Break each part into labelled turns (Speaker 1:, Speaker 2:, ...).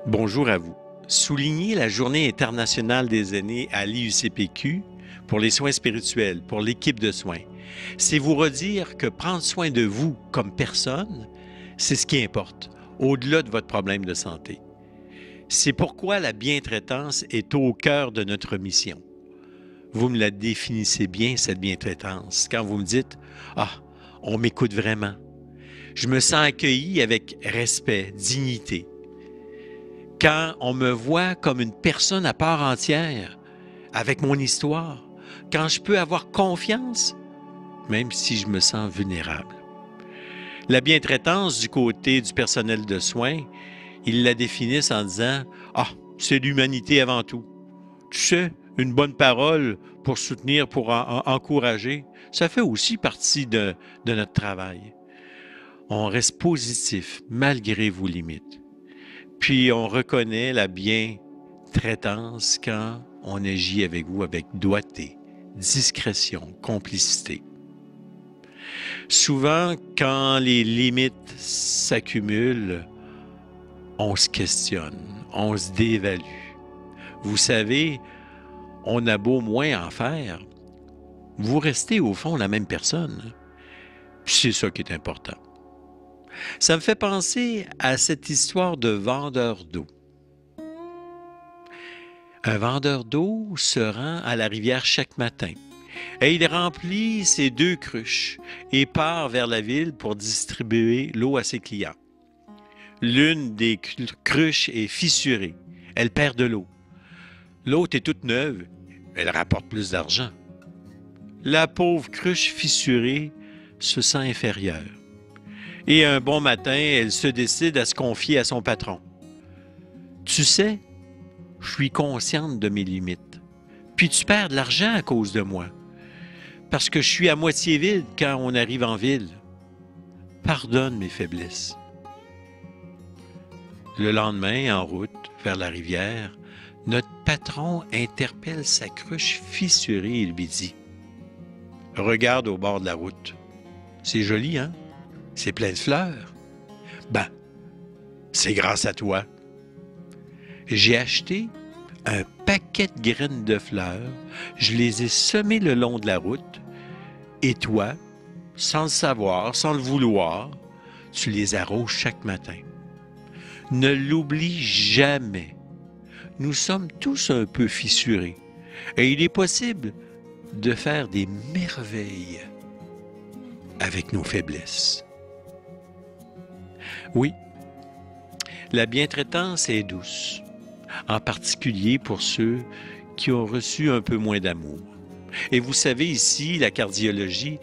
Speaker 1: Bonjour à vous. Souligner la Journée internationale des aînés à l'IUCPQ pour les soins spirituels, pour l'équipe de soins, c'est vous redire que prendre soin de vous comme personne, c'est ce qui importe, au-delà de votre problème de santé. C'est pourquoi la bientraitance est au cœur de notre mission. Vous me la définissez bien, cette bientraitance, quand vous me dites « Ah, on m'écoute vraiment. Je me sens accueilli avec respect, dignité. » Quand on me voit comme une personne à part entière, avec mon histoire, quand je peux avoir confiance, même si je me sens vulnérable. La bientraitance du côté du personnel de soins, ils la définissent en disant « Ah, c'est l'humanité avant tout. Tu sais, une bonne parole pour soutenir, pour encourager, ça fait aussi partie de notre travail. On reste positif malgré vos limites. Puis on reconnaît la bientraitance quand on agit avec vous avec doigté, discrétion, complicité. Souvent, quand les limites s'accumulent, on se questionne, on se dévalue. Vous savez, on a beau moins en faire, vous restez au fond la même personne. Puis c'est ça qui est important. Ça me fait penser à cette histoire de vendeur d'eau. Un vendeur d'eau se rend à la rivière chaque matin et il remplit ses 2 cruches et part vers la ville pour distribuer l'eau à ses clients. L'une des cruches est fissurée, elle perd de l'eau. L'autre est toute neuve, elle rapporte plus d'argent. La pauvre cruche fissurée se sent inférieure. Et un bon matin, elle se décide à se confier à son patron. « Tu sais, je suis consciente de mes limites. Puis tu perds de l'argent à cause de moi. Parce que je suis à moitié vide quand on arrive en ville. Pardonne mes faiblesses. » Le lendemain, en route vers la rivière, notre patron interpelle sa cruche fissurée et lui dit « Regarde au bord de la route. C'est joli, hein? C'est plein de fleurs. Ben, c'est grâce à toi. J'ai acheté un paquet de graines de fleurs, je les ai semées le long de la route, et toi, sans le savoir, sans le vouloir, tu les arroses chaque matin. Ne l'oublie jamais. Nous sommes tous un peu fissurés, et il est possible de faire des merveilles avec nos faiblesses. Oui, la bientraitance est douce, en particulier pour ceux qui ont reçu un peu moins d'amour. Et vous savez ici, la cardiologie,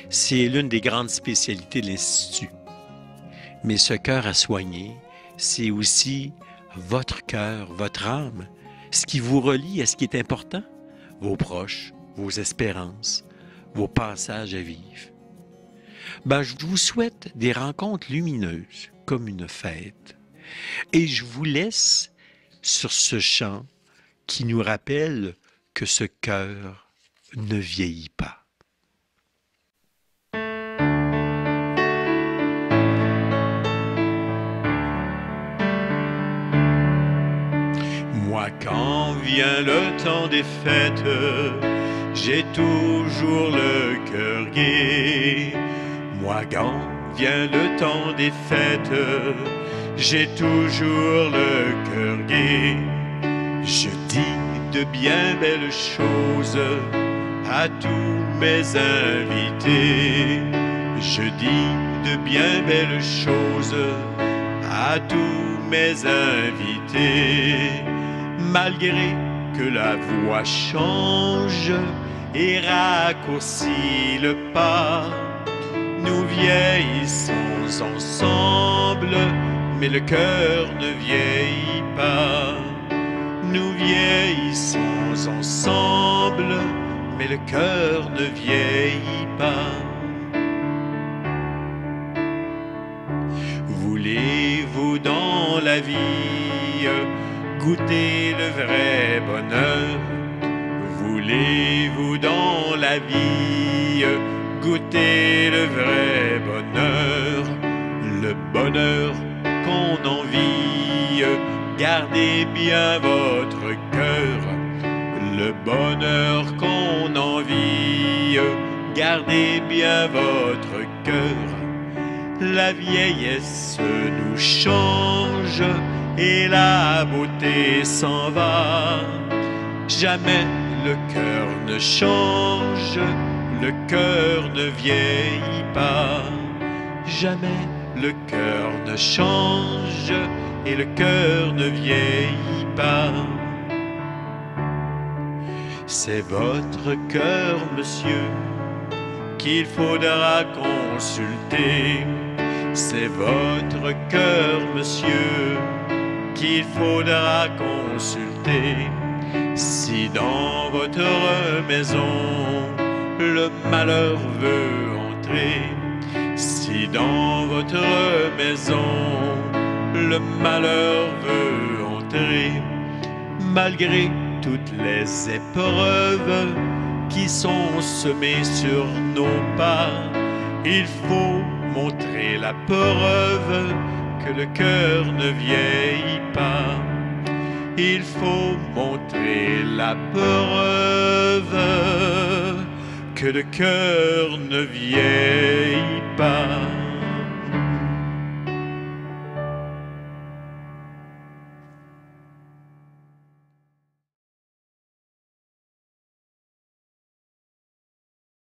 Speaker 1: c'est l'une des grandes spécialités de l'Institut. Mais ce cœur à soigner, c'est aussi votre cœur, votre âme, ce qui vous relie à ce qui est important, vos proches, vos espérances, vos passages à vivre. Ben, je vous souhaite des rencontres lumineuses, comme une fête. Et je vous laisse sur ce chant qui nous rappelle que ce cœur ne vieillit pas. Moi, quand vient le temps des fêtes, j'ai toujours le cœur gai. Moi, quand vient le temps des fêtes, j'ai toujours le cœur gai. Je dis de bien belles choses à tous mes invités. Je dis de bien belles choses à tous mes invités. Malgré que la voix change et raccourcit le pas, nous vieillissons ensemble, mais le cœur ne vieillit pas. Nous vieillissons ensemble, mais le cœur ne vieillit pas. Voulez-vous dans la vie goûter le vrai bonheur? Voulez-vous dans la vie goûter le vrai bonheur? Le bonheur qu'on envie Gardez bien votre cœur, le bonheur qu'on envie. Gardez bien votre cœur, la vieillesse nous change et la beauté s'en va. Jamais le cœur ne change, le cœur ne vieillit pas. Jamais le cœur ne change et le cœur ne vieillit pas. C'est votre cœur, monsieur, qu'il faudra consulter. C'est votre cœur, monsieur, qu'il faudra consulter. Si dans votre maison le malheur veut entrer, si dans votre maison le malheur veut entrer, malgré toutes les épreuves qui sont semées sur nos pas, il faut montrer la preuve que le cœur ne vieillit pas. Il faut montrer la preuve que le cœur ne vieillit pas.